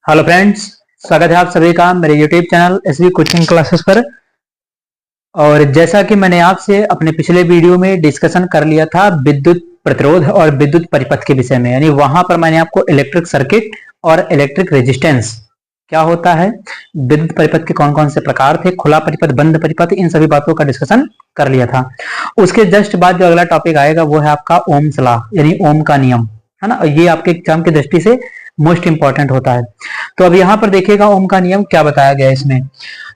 Hello friends, स्वागत है आप सभी का मेरे YouTube channel SV coaching classes पर। और जैसा कि मैंने आपसे अपने पिछले वीडियो में डिस्कशन कर लिया था विद्युत प्रतिरोध और विद्युत परिपथ के विषय में, यानी वहां पर मैंने आपको इलेक्ट्रिक सर्किट और इलेक्ट्रिक रेजिस्टेंस क्या होता है, विद्युत परिपथ के कौन कौन से प्रकार थे, खुला परिपथ, बंद परिपथ, इन सभी बातों का डिस्कशन कर लिया था। उसके जस्ट बाद जो अगला टॉपिक आएगा वो है आपका ओम्स लॉ, यानी ओम का नियम, है ना। ये आपके एग्जाम की दृष्टि से मोस्ट इंपॉर्टेंट होता है। तो अब यहाँ पर देखिएगा ओम का नियम क्या बताया गया है इसमें।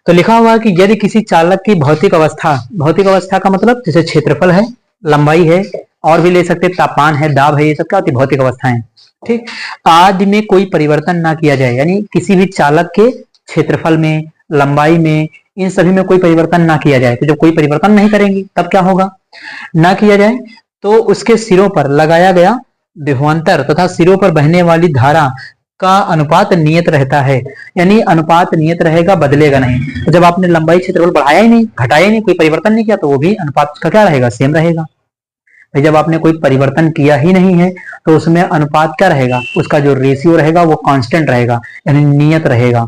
तो लिखा हुआ है कि यदि किसी चालक की भौतिक अवस्था का मतलब जैसे क्षेत्रफल है, लंबाई है, और भी ले सकते तापमान है, दाब है, ये सब क्या होती है, भौतिक अवस्थाएं, ठीक, आदि में कोई परिवर्तन ना किया जाए, यानी किसी भी चालक के क्षेत्रफल में, लंबाई में, इन सभी में कोई परिवर्तन ना किया जाए। तो जब कोई परिवर्तन नहीं करेंगे तब क्या होगा, ना किया जाए तो उसके सिरों पर लगाया गया विभवांतर तथा सिरों पर बहने वाली धारा का अनुपात नियत रहता है, यानी अनुपात नियत रहेगा, बदलेगा नहीं। तो जब आपने लंबाई क्षेत्रफल बढ़ाया ही नहीं, घटाया ही नहीं, कोई परिवर्तन नहीं किया, तो वो भी अनुपात का क्या रहेगा, सेम रहेगा। भाई जब आपने कोई परिवर्तन किया ही नहीं है तो उसमें अनुपात क्या रहेगा, उसका जो रेशियो रहेगा वो कांस्टेंट रहेगा, यानी नियत रहेगा,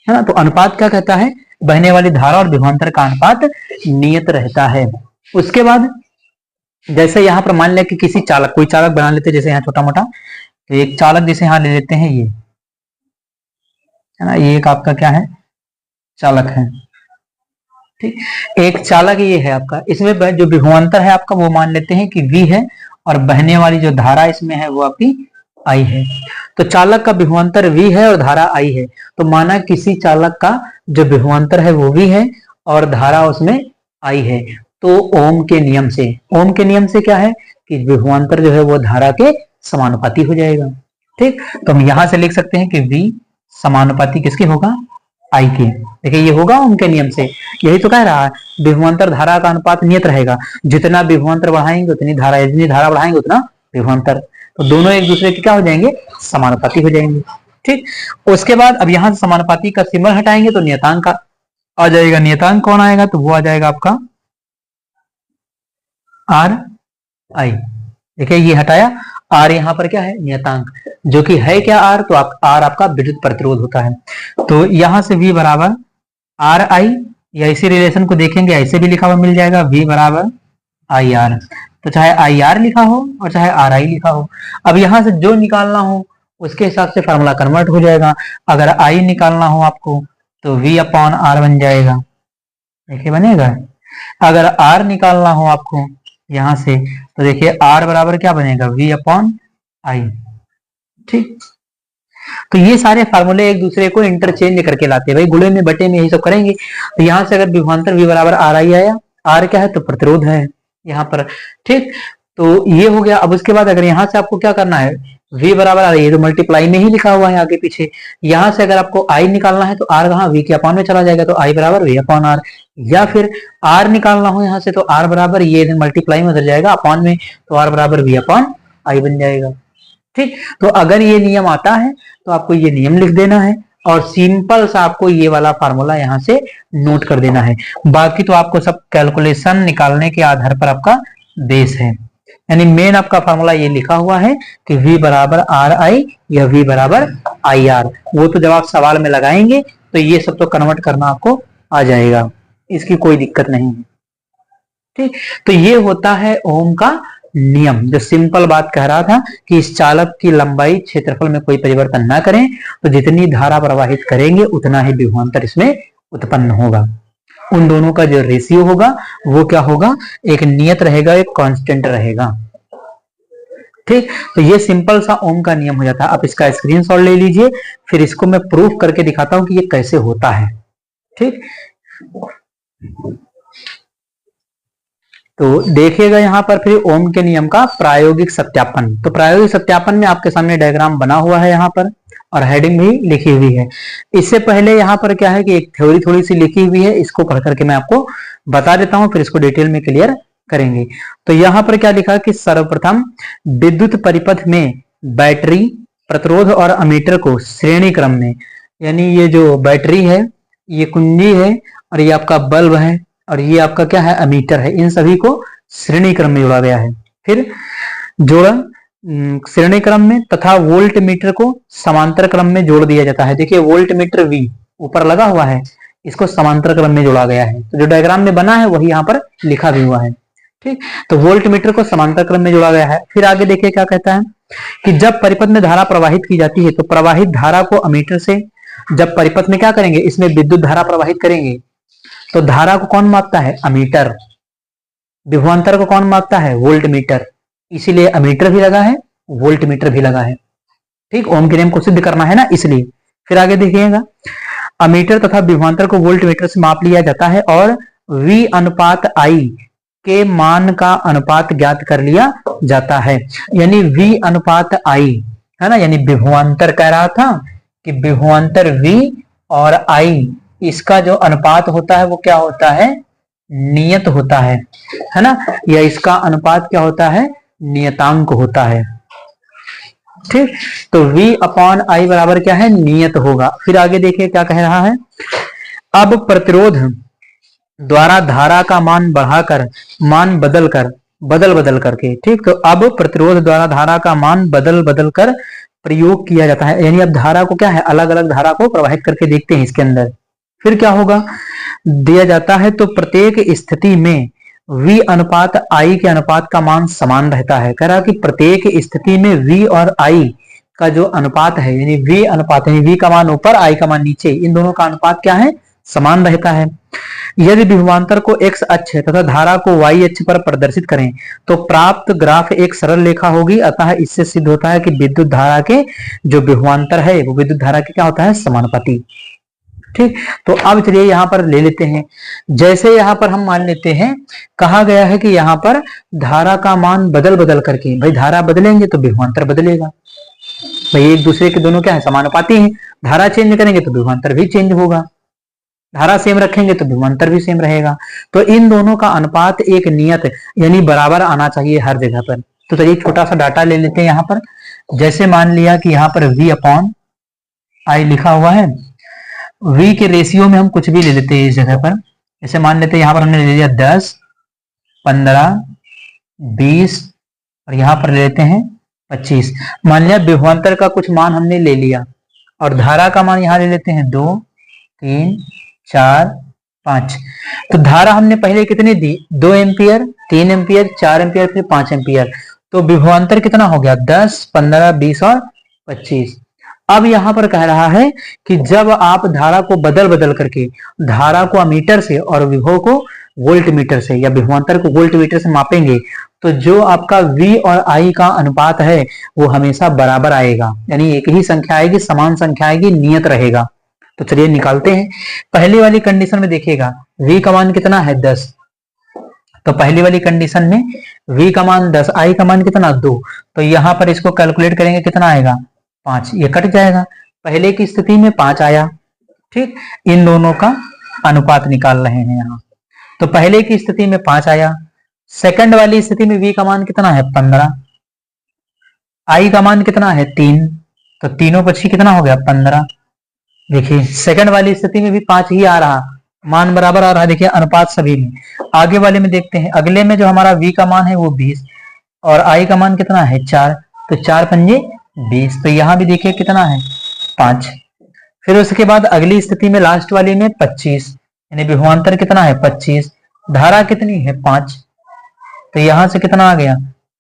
है ना। तो अनुपात क्या कहता है, बहने वाली धारा और विभवांतर का अनुपात नियत रहता है। उसके बाद जैसे यहाँ पर मान लिया कि किसी चालक, कोई चालक बना लेते, जैसे यहाँ छोटा मोटा, तो एक चालक जैसे यहाँ ले लेते हैं, ये है ना, ये एक आपका क्या है, चालक है, ठीक। एक चालक ये है आपका, इसमें जो विभवांतर है आपका वो मान लेते हैं कि V है, और बहने वाली जो धारा इसमें है वो आपकी I है। तो चालक का विभवांतर V है और धारा I है, तो माना किसी चालक का जो विभवांतर है वो V है और धारा उसमें I है, तो ओम के नियम से क्या है कि विभवांतर जो है वो धारा के समानुपाती हो जाएगा, ठीक। तो हम यहां से लिख सकते हैं कि V समानुपाती किसके होगा, I के। देखिए ये होगा ओम के नियम से, यही तो कह रहा है, विभवांतर धारा का अनुपात नियत रहेगा, जितना विभवांतर बढ़ाएंगे उतनी धारा, जितनी धारा बढ़ाएंगे उतना विभवांतर, तो दोनों एक दूसरे के क्या हो जाएंगे, समानुपाती हो जाएंगे, ठीक। उसके बाद अब यहां से समानुपाती का सिंबल हटाएंगे तो नियतांक आ जाएगा। नियतांक कौन आएगा, तो वो आ जाएगा आपका आर आई। देखिए ये हटाया, आर यहाँ पर क्या है, नियतांक, जो कि है क्या, आर, तो आर आपका विद्युत प्रतिरोध होता है। तो यहां से V बराबर आर आई, या इसी रिलेशन को देखेंगे ऐसे भी लिखा हुआ मिल जाएगा, V बराबर आई आर। तो चाहे आई आर लिखा हो और चाहे आर आई लिखा हो, अब यहां से जो निकालना हो उसके हिसाब से फॉर्मूला कन्वर्ट हो जाएगा। अगर आई निकालना हो आपको तो V अपॉन आर बन जाएगा, देखिए बनेगा। अगर आर निकालना हो आपको यहां से तो देखिए आर बराबर क्या बनेगा, V अपॉन आई, ठीक। तो ये सारे फार्मूले एक दूसरे को इंटरचेंज करके लाते हैं, भाई गुणे में बटे में यही सब करेंगे। तो यहां से अगर विभवांतर V बराबर आर आई आया, आर क्या है तो प्रतिरोध है यहाँ पर, ठीक। तो ये हो गया। अब उसके बाद अगर यहाँ से आपको क्या करना है, V बराबर आर, ये तो मल्टीप्लाई में ही लिखा हुआ है आगे पीछे, यहाँ से अगर आपको I निकालना है तो R कहाँ, V के अपॉन में चला जाएगा, तो I बराबर V अपॉन R, या फिर R निकालना हो यहाँ से तो R बराबर ये मल्टीप्लाई में उधर जाएगा अपॉन में, तो R बराबर V अपॉन I बन जाएगा, ठीक। तो अगर ये नियम आता है तो आपको ये नियम लिख देना है और सिंपल सा आपको ये वाला फार्मूला यहाँ से नोट कर देना है। बाकी तो आपको सब कैलकुलेशन निकालने के आधार पर आपका बेस है, यानी मेन आपका फार्मूला ये लिखा हुआ है कि V बराबर आर आई या V बराबर आई आर। वो तो जब आप सवाल में लगाएंगे तो ये सब तो कन्वर्ट करना आपको आ जाएगा, इसकी कोई दिक्कत नहीं है, ठीक। तो ये होता है ओम का नियम, जो सिंपल बात कह रहा था कि इस चालक की लंबाई क्षेत्रफल में कोई परिवर्तन ना करें तो जितनी धारा प्रवाहित करेंगे उतना ही विभवांतर इसमें उत्पन्न होगा। उन दोनों का जो रेशियो होगा वो क्या होगा, एक नियत रहेगा, एक कांस्टेंट रहेगा, ठीक। तो ये सिंपल सा ओम का नियम हो जाता है। आप इसका स्क्रीनशॉट ले लीजिए, फिर इसको मैं प्रूफ करके दिखाता हूं कि ये कैसे होता है, ठीक। तो देखिएगा यहाँ पर फिर ओम के नियम का प्रायोगिक सत्यापन। तो प्रायोगिक सत्यापन में आपके सामने डायग्राम बना हुआ है यहाँ पर, और हेडिंग भी लिखी हुई है। इससे पहले यहाँ पर क्या है कि एक थ्योरी थोड़ी सी लिखी हुई है, इसको पढ़ करके मैं आपको बता देता हूँ, फिर इसको डिटेल में क्लियर करेंगे। तो यहाँ पर क्या लिखा कि सर्वप्रथम विद्युत परिपथ में बैटरी, प्रतिरोध और अमीटर को श्रेणी क्रम में, यानी ये जो बैटरी है, ये कुंजी है, और ये आपका बल्ब है, और ये आपका क्या है, अमीटर है, इन सभी को श्रेणी क्रम में जोड़ा गया है। फिर जोड़ा श्रेणी क्रम में तथा वोल्ट मीटर को समांतर क्रम में जोड़ दिया जाता है। देखिए वोल्ट मीटर V ऊपर लगा हुआ है, इसको समांतर क्रम में जोड़ा गया है। तो जो डायग्राम में बना है वही यहाँ पर लिखा भी हुआ है। ठीक, तो वोल्ट मीटर को समांतर क्रम में जोड़ा गया है। फिर आगे देखिए क्या कहता है कि जब परिपथ में धारा प्रवाहित की जाती है तो प्रवाहित धारा को अमीटर से, जब परिपथ में क्या करेंगे, इसमें विद्युत धारा प्रवाहित करेंगे तो धारा को कौन मापता है, अमीटर। विभवांतर को कौन मापता है, वोल्ट मीटर। इसीलिए अमीटर भी लगा है, वोल्ट मीटर भी लगा है। ठीक, ओम के नियम को सिद्ध करना है ना, इसलिए। फिर आगे देखिएगा, अमीटर तथा विभवांतर को वोल्ट मीटर से माप लिया जाता है और V अनुपात I के मान का अनुपात ज्ञात कर लिया जाता है। यानी V अनुपात I है ना, यानी विभवांतर कह रहा था कि विभवांतर V और I इसका जो अनुपात होता है वो क्या होता है, नियत होता है ना, या इसका अनुपात क्या होता है, नियतांक होता है। ठीक, तो V अपॉन I बराबर क्या है, नियत होगा। फिर आगे देखिए क्या कह रहा है, अब प्रतिरोध द्वारा धारा का मान बढ़ाकर, मान बदल करके, ठीक, तो अब प्रतिरोध द्वारा धारा का मान बदल कर प्रयोग किया जाता है। यानी अब धारा को क्या है, अलग अलग धारा को प्रवाहित करके देखते हैं इसके अंदर। फिर क्या होगा, दिया जाता है तो प्रत्येक स्थिति में V अनुपात I के अनुपात का मान समान रहता है। कह रहा कि प्रत्येक स्थिति में V और I का जो अनुपात है, यानी V अनुपात, यानी V का मान ऊपर, I का मान नीचे, इन दोनों का अनुपात क्या है, समान रहता है। यदि विभवांतर को x अक्ष तथा धारा को y अक्ष पर प्रदर्शित करें तो प्राप्त ग्राफ एक सरल रेखा होगी। अतः इससे सिद्ध होता है कि विद्युत धारा के जो विभवांतर है वो विद्युत धारा के क्या होता है, समानुपाती। ठीक, तो अब चलिए यहाँ पर ले लेते हैं। जैसे यहाँ पर हम मान लेते हैं, कहा गया है कि यहाँ पर धारा का मान बदल करके, भाई धारा बदलेंगे तो विभवांतर बदलेगा। भाई एक दूसरे के दोनों क्या है, समानुपाती हैं। धारा चेंज करेंगे तो विभवांतर भी चेंज होगा, धारा सेम रखेंगे तो विभवांतर भी सेम रहेगा। तो इन दोनों का अनुपात एक नियत यानी बराबर आना चाहिए हर जगह पर। तो चलिए छोटा सा डाटा ले लेते हैं यहाँ पर। जैसे मान लिया कि यहाँ पर V अपॉन I लिखा हुआ है, V के रेशियो में हम कुछ भी ले लेते हैं इस जगह पर। जैसे मान लेते हैं यहाँ पर हमने ले लिया 10, 15, 20 और यहाँ पर ले लेते हैं 25। मान लिया विभवांतर का कुछ मान हमने ले लिया और धारा का मान यहाँ ले लेते हैं 2, 3, 4, 5। तो धारा हमने पहले कितनी दी, 2 एम्पियर, 3 एम्पियर, 4 एम्पियर, फिर 5 एम्पियर। तो विभवांतर कितना हो गया, 10, 15, 20 और 25। अब यहां पर कह रहा है कि जब आप धारा को बदल करके, धारा को अमीटर से और विभव को वोल्ट मीटर से या विभवांतर को वोल्ट मीटर से मापेंगे तो जो आपका V और I का अनुपात है वो हमेशा बराबर आएगा। यानी एक ही संख्या आएगी, समान संख्या आएगी, नियत रहेगा। तो चलिए निकालते हैं। पहली वाली कंडीशन में देखिएगा V का मान कितना है, 10। तो पहली वाली कंडीशन में V का मान 10, I का मान कितना, 2। तो यहां पर इसको कैलकुलेट करेंगे कितना आएगा, 5। ये कट जाएगा, पहले की स्थिति में 5 आया। ठीक, इन दोनों का अनुपात निकाल रहे हैं यहाँ। तो पहले की स्थिति में 5 आया, सेकंड वाली स्थिति में V का मान कितना है, 15, I का मान कितना है, 3। तो तीनों पक्षी कितना हो गया, 15। देखिए सेकंड वाली स्थिति में भी 5 ही आ रहा, मान बराबर आ रहा है। देखिए अनुपात सभी में। आगे वाले में देखते हैं, अगले में जो हमारा V का मान है वो 20 और I का मान कितना है, 4। तो 4 पंजे 20। तो यहां भी देखिए कितना है, 5। फिर उसके बाद अगली स्थिति में लास्ट वाली में 25, यानी विभवांतर कितना है, 25। धारा कितनी है, 5। तो यहां से कितना आ गया,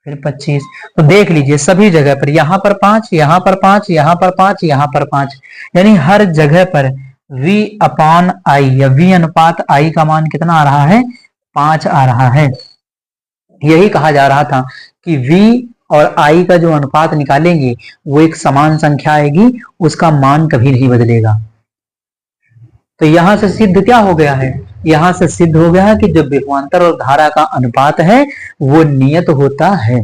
फिर 25। तो देख लीजिए सभी जगह पर, यहां पर 5, यहां पर 5, यहां पर 5, यहां पर 5, यानी हर जगह पर V अपॉन I या V अनुपात I का मान कितना आ रहा है, 5 आ रहा है। यही कहा जा रहा था कि V और I का जो अनुपात निकालेंगे वो एक समान संख्या आएगी, उसका मान कभी नहीं बदलेगा। तो यहां से सिद्ध क्या हो गया है, यहां से सिद्ध हो गया है कि जो विभवांतर और धारा का अनुपात है वो नियत होता है।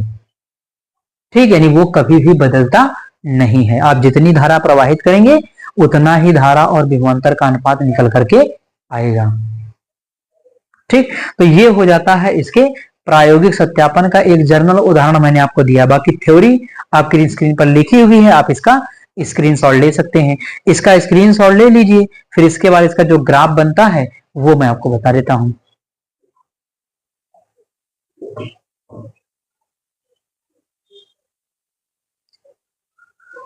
ठीक, यानी वो कभी भी बदलता नहीं है। आप जितनी धारा प्रवाहित करेंगे उतना ही धारा और विभवांतर का अनुपात निकल करके आएगा। ठीक, तो ये हो जाता है इसके प्रायोगिक सत्यापन का एक जर्नल उदाहरण मैंने आपको दिया। बाकी थ्योरी आपकी स्क्रीन पर लिखी हुई है, आप इसका स्क्रीनशॉट ले सकते हैं। इसका स्क्रीनशॉट ले लीजिए, फिर इसके बाद इसका जो ग्राफ बनता है वो मैं आपको बता देता हूं।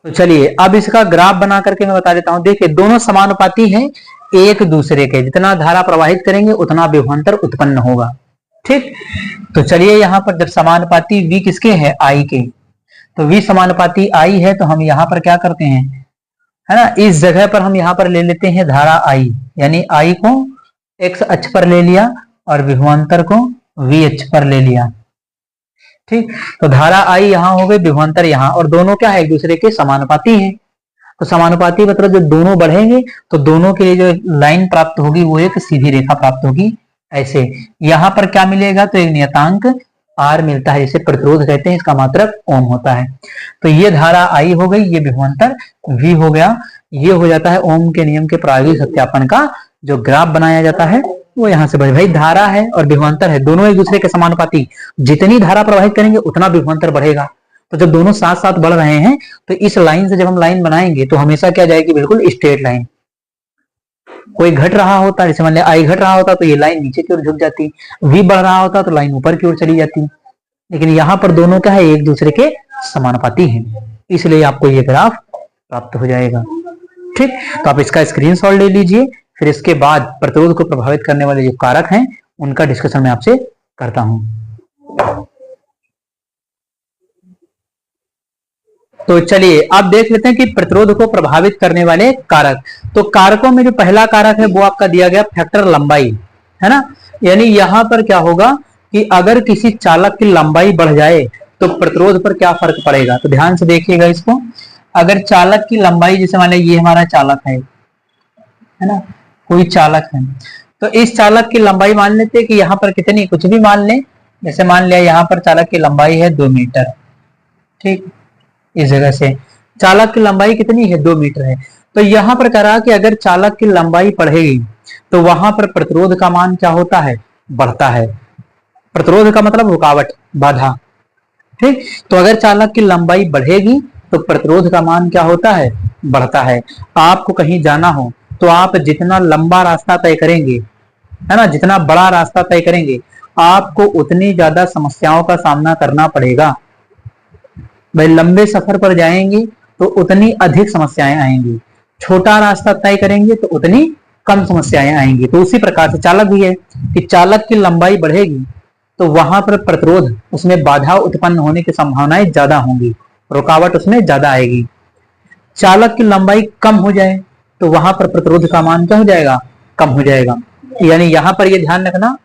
तो चलिए अब इसका ग्राफ बना करके मैं बता देता हूं। देखिए दोनों समानुपाती हैं एक दूसरे के, जितना धारा प्रवाहित करेंगे उतना विभवांतर उत्पन्न होगा। ठीक, तो चलिए यहां पर जब समानुपाती V किसके है, I के, तो V समानुपाती I है, तो हम यहां पर क्या करते हैं, है ना, इस जगह पर हम यहां पर ले लेते हैं धारा I, यानी I को x अक्ष पर ले लिया और विभवांतर को V अक्ष पर ले लिया। ठीक, तो धारा I यहां हो गई, विभवांतर यहां, और दोनों क्या है, एक दूसरे के समानुपाती है। तो समानुपाती मतलब जब दोनों बढ़ेंगे तो दोनों के लिए जो लाइन प्राप्त होगी वो एक सीधी रेखा प्राप्त होगी। ऐसे यहां पर क्या मिलेगा, तो एक नियतांक R मिलता है, जिसे प्रतिरोध कहते हैं, इसका मात्रक ओम होता है। तो ये धारा I हो गई, ये विभवांतर V हो गया। ये हो जाता है ओम के नियम के प्रायोगिक सत्यापन का जो ग्राफ बनाया जाता है वो यहां से भाई धारा है और विभवांतर है, दोनों एक दूसरे के समानुपाती, जितनी धारा प्रवाहित करेंगे उतना विभवांतर बढ़ेगा। तो जब दोनों साथ साथ बढ़ रहे हैं तो इस लाइन से जब हम लाइन बनाएंगे तो हमेशा क्या जाएगी, बिल्कुल स्ट्रेट लाइन। कोई घट रहा होता, जैसे मान लिया I घट रहा होता तो ये लाइन नीचे की ओर झुक जाती, V बढ़ रहा होता तो लाइन ऊपर की ओर चली जाती। लेकिन यहाँ पर दोनों क्या है, एक दूसरे के समानुपाती हैं, इसलिए आपको ये ग्राफ प्राप्त हो जाएगा। ठीक, तो आप इसका स्क्रीनशॉट ले लीजिए, फिर इसके बाद प्रतिरोध को प्रभावित करने वाले जो कारक हैं उनका डिस्कशन मैं आपसे करता हूं। तो चलिए आप देख लेते हैं कि प्रतिरोध को प्रभावित करने वाले कारक। तो कारकों में जो पहला कारक है वो आपका दिया गया फैक्टर लंबाई, है ना। यानी यहां पर क्या होगा कि अगर किसी चालक की लंबाई बढ़ जाए तो प्रतिरोध पर क्या फर्क पड़ेगा। तो ध्यान से देखिएगा इसको, अगर चालक की लंबाई, जैसे मान लिया ये हमारा चालक है ना, कोई चालक है, तो इस चालक की लंबाई मान लेते हैं कि यहाँ पर कितनी, कुछ भी मान लें, जैसे मान लिया यहाँ पर चालक की लंबाई है 2 मीटर। ठीक, इस जगह से चालक की लंबाई कितनी है, 2 मीटर है। तो यहाँ पर कह रहा कि अगर चालक की लंबाई बढ़ेगी तो वहां पर प्रतिरोध का मान क्या होता है, बढ़ता है। प्रतिरोध का मतलब रुकावट, बाधा। ठीक, तो अगर चालक की लंबाई बढ़ेगी तो प्रतिरोध का मान क्या होता है, बढ़ता है। आपको कहीं जाना हो तो आप जितना लंबा रास्ता तय करेंगे, है ना, जितना बड़ा रास्ता तय करेंगे, आपको उतनी ज्यादा समस्याओं का सामना करना पड़ेगा। भाई लंबे सफर पर जाएंगे तो उतनी अधिक समस्याएं आएंगी, छोटा रास्ता तय करेंगे तो उतनी कम समस्याएं आएंगी। तो उसी प्रकार से चालक भी है कि चालक की लंबाई बढ़ेगी तो वहां पर प्रतिरोध, उसमें बाधा उत्पन्न होने की संभावनाएं ज्यादा होंगी, रुकावट उसमें ज्यादा आएगी। चालक की लंबाई कम हो जाए तो वहां पर प्रतिरोध का मान क्या हो जाएगा, कम हो जाएगा। यानी यहां पर ये ध्यान रखना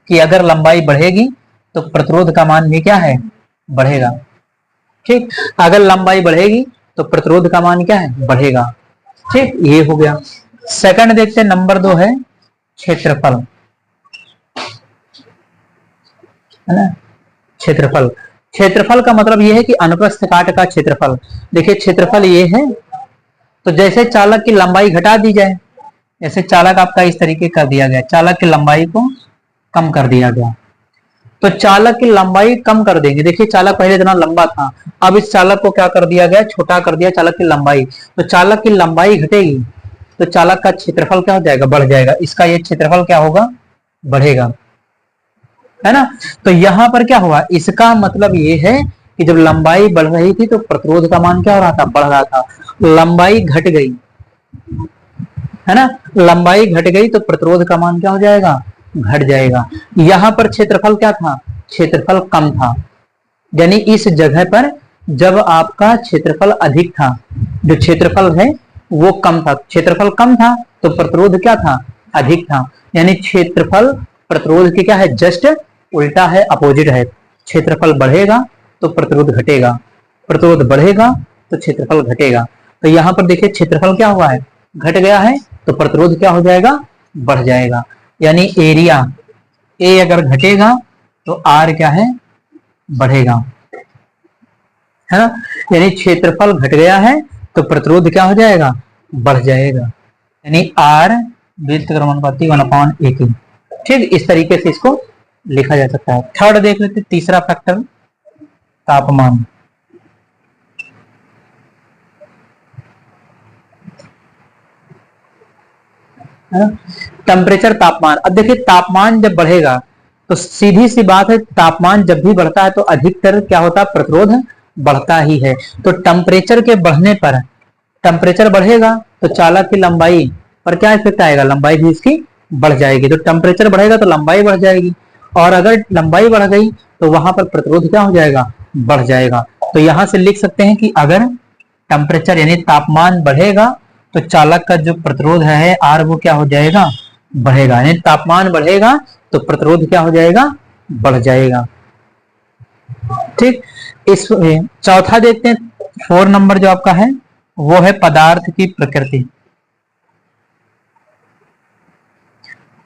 कि अगर लंबाई बढ़ेगी तो प्रतिरोध का मान भी क्या है, बढ़ेगा। ठीक, अगर लंबाई बढ़ेगी तो प्रतिरोध का मान क्या है, बढ़ेगा। ठीक, ये हो गया। सेकंड देखते हैं, नंबर 2 है क्षेत्रफल, है ना। क्षेत्रफल, क्षेत्रफल का मतलब यह है कि अनुप्रस्थ काट का क्षेत्रफल। देखिए क्षेत्रफल ये है, तो जैसे चालक की लंबाई घटा दी जाए, जैसे चालक आपका इस तरीके कर दिया गया, चालक की लंबाई को कम कर दिया गया, तो चालक की लंबाई कम कर देंगे। देखिए चालक पहले इतना लंबा था, अब इस चालक को क्या कर दिया गया, छोटा कर दिया चालक की लंबाई। तो चालक की लंबाई घटेगी तो चालक का क्षेत्रफल क्या हो जाएगा, बढ़ जाएगा। इसका ये क्षेत्रफल क्या होगा, बढ़ेगा, है ना। तो यहां पर क्या हुआ, इसका मतलब ये है कि जब लंबाई बढ़ रही थी तो प्रतिरोध का मान क्या हो रहा था, बढ़ रहा था। लंबाई घट गई, है ना, लंबाई घट गई तो प्रतिरोध का मान क्या हो जाएगा, घट जाएगा। यहां पर क्षेत्रफल क्या था, क्षेत्रफल कम था, यानी इस जगह पर जब आपका क्षेत्रफल अधिक था, जो क्षेत्रफल है वो कम था, क्षेत्रफल कम था तो प्रतिरोध क्या था, अधिक था। यानी क्षेत्रफल प्रतिरोध के क्या है, जस्ट उल्टा है, अपोजिट है। क्षेत्रफल बढ़ेगा तो प्रतिरोध घटेगा, प्रतिरोध बढ़ेगा तो क्षेत्रफल घटेगा। तो यहां पर देखिए क्षेत्रफल क्या हुआ है, घट गया है, तो प्रतिरोध क्या हो जाएगा, बढ़ जाएगा। यानी एरिया ए अगर घटेगा तो आर क्या है, बढ़ेगा, है ना। यानी क्षेत्रफल घट गया है तो प्रतिरोध क्या हो जाएगा, बढ़ जाएगा। यानी आर वृत्त क्रमानुपाती 1/18। ठीक, इस तरीके से इसको लिखा जा सकता है। थर्ड देख लेते, तीसरा फैक्टर तापमान। टेम्परेचर, तापमान। अब देखिए तापमान जब बढ़ेगा तो सीधी सी बात है, तापमान जब भी बढ़ता है तो अधिकतर क्या होता है, प्रतिरोध बढ़ता ही है। तो टेम्परेचर के बढ़ने पर, टेम्परेचर बढ़ेगा तो चालक की लंबाई पर क्या इफेक्ट आएगा, लंबाई भी इसकी बढ़ जाएगी। तो टेम्परेचर बढ़ेगा तो लंबाई बढ़ जाएगी, और अगर लंबाई बढ़ गई तो वहां पर प्रतिरोध क्या हो जाएगा, बढ़ जाएगा। तो यहां से लिख सकते हैं कि अगर टेम्परेचर यानी तापमान बढ़ेगा तो चालक का जो प्रतिरोध है आर वो क्या हो जाएगा, बढ़ेगा। यानी तापमान बढ़ेगा तो प्रतिरोध क्या हो जाएगा, बढ़ जाएगा। ठीक, इस चौथा देखते हैं, 4 नंबर जो आपका है वो है पदार्थ की प्रकृति।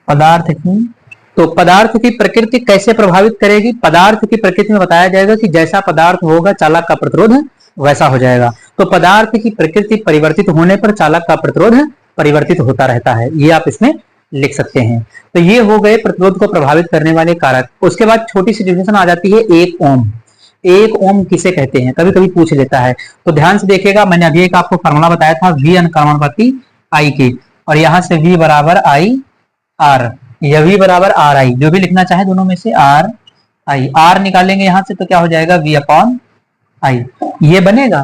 पदार्थ की, तो पदार्थ की प्रकृति कैसे प्रभावित करेगी, पदार्थ की प्रकृति में बताया जाएगा कि जैसा पदार्थ होगा चालक का प्रतिरोध वैसा हो जाएगा। तो पदार्थ की प्रकृति परिवर्तित होने पर चालक का प्रतिरोध परिवर्तित होता रहता है, ये आप इसमें लिख सकते हैं। तो ये हो गए प्रतिरोध को प्रभावित करने वाले कारक। उसके बाद छोटी सी डिफिनेशन आ जाती है एक ओम। एक ओम किसे कहते हैं, कभी कभी पूछ लेता है, तो ध्यान से देखिएगा। मैंने अभी एक आपको फॉर्मूला बताया था V अनुक्रमणपति I के, और यहां से V बराबर I R, या V बराबर आर आई, जो भी लिखना चाहे दोनों में से आर आई, आर निकालेंगे यहां से तो क्या हो जाएगा V अपॉन आई, ये बनेगा।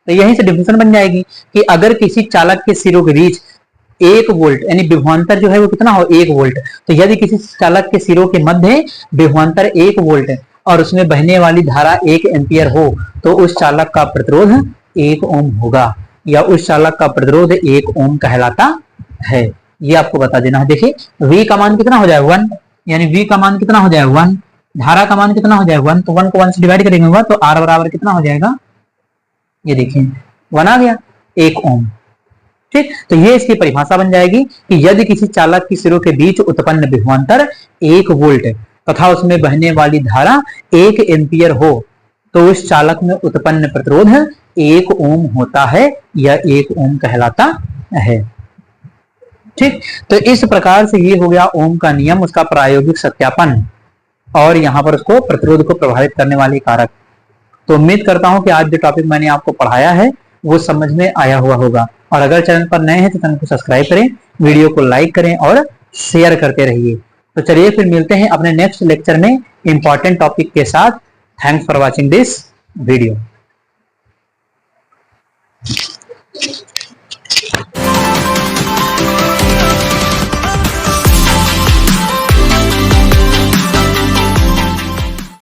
तो यहीं से डिफिनेशन बन जाएगी कि अगर किसी चालक के सिरों के बीच 1 वोल्ट यानी विभवांतर जो है वो कितना हो, 1 वोल्ट, तो यदि किसी चालक के सिरों के मध्य विभवांतर 1 वोल्ट है और उसमें बहने वाली धारा 1 एम्पियर हो तो उस चालक का प्रतिरोध 1 ओम होगा, या उस चालक का प्रतिरोध 1 ओम कहलाता है। ये आपको बता देना है। देखिए V का मान कितना हो जाएगा 1, यानी V का मान कितना हो जाएगा 1, धारा का मान कितना हो जाएगा 1, तो 1 को 1 से डिवाइड करेंगे तो R बराबर कितना हो जाएगा, ये देखिए 1 आ गया, 1 ओम। ठीक, तो ये इसकी परिभाषा बन जाएगी कि यदि किसी चालक की सिरों के बीच उत्पन्न विभवांतर 1 वोल्ट तथा उसमें बहने वाली धारा 1 एम्पियर हो तो उस चालक में उत्पन्न प्रतिरोध 1 ओम होता है या 1 ओम कहलाता है। ठीक, तो इस प्रकार से ये हो गया ओम का नियम, उसका प्रायोगिक सत्यापन, और यहां पर उसको प्रतिरोध को प्रभावित करने वाले कारक। तो उम्मीद करता हूं कि आज जो टॉपिक मैंने आपको पढ़ाया है वो समझ में आया हुआ होगा, और अगर चैनल पर नए हैं तो चैनल को सब्सक्राइब करें, वीडियो को लाइक करें और शेयर करते रहिए। तो चलिए फिर मिलते हैं अपने नेक्स्ट लेक्चर में इंपॉर्टेंट टॉपिक के साथ। Thanks for watching this video.